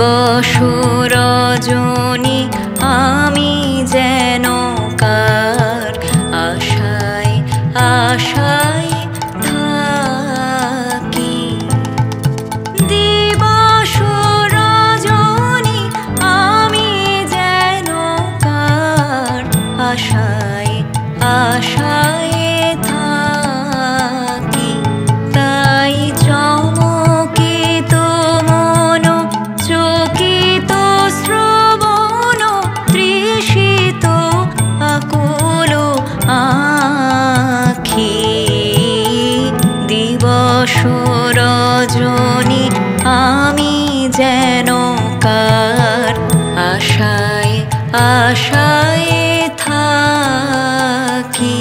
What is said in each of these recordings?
দিবস রজনী আমি যেন কার আশায় আশায় থাকি। দিবস রজনী আমি যেন কার আশায় আশায় থাকি। তাই চমকিত মন চকিত শ্রবণ তৃষিত আকুল আখি। দিবস রজনী আমি যেন কার আশায় আশায় থাকি।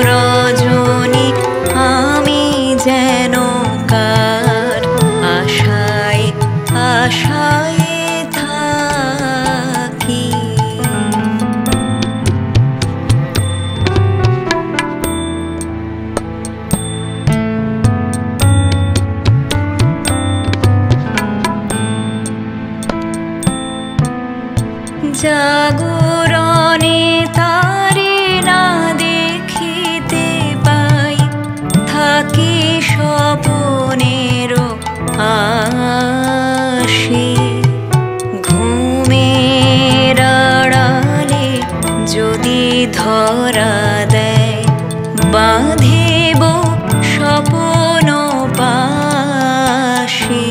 রজনী আমি যেন কার আশায় আশায় থাকি। জাগরণে তারে না দেখিতে পাই থাকি স্বপনের আশে। ঘুমের আড়ালে যদি ধরা দেয় বাঁধিব স্বপন পাশে।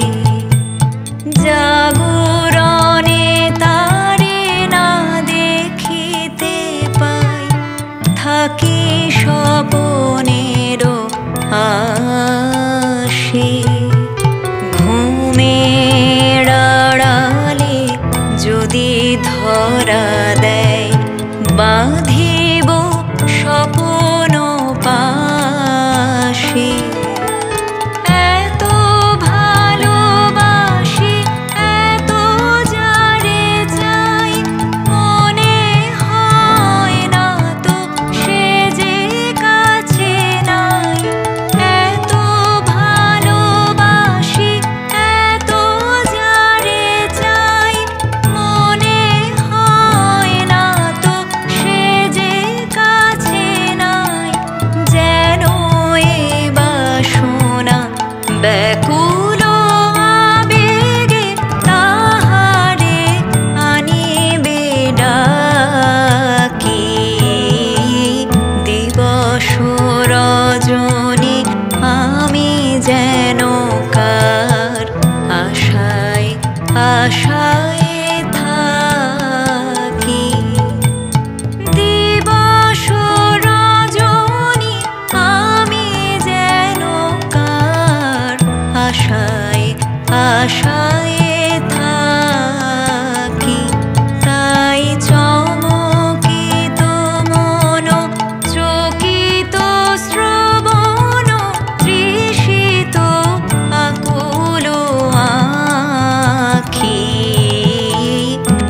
জাগরণে তারে না দেখিতে পাই থাকি স্বপনের আশে। ঘুমের আড়ালে যদি ধরা দেয় বাঁধিব স্বপন পাশে। এত ভালোবাসি এত যারে চাই মনে হয় না তো সে যে কাছে নাই। এত ভালোবাসি এত যারে চাই মনে হয় না তো সে যে কাছে নাই। যেন এ বাসনা ব্যাকুল আবেগে তাহারে আনিবে ডাকি। দিবস রজনী আমি যেন কার আশায় আশায় থাকি। দিবস রজনী আমি যেন কার আশায় আশায় থাকি। তাই চমকিত মন চকিত শ্রবণ তৃষিত আকুল আখি।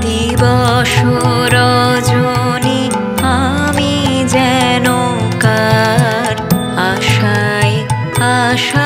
দিবস রজনী আমি যেন কার আশায় আশায়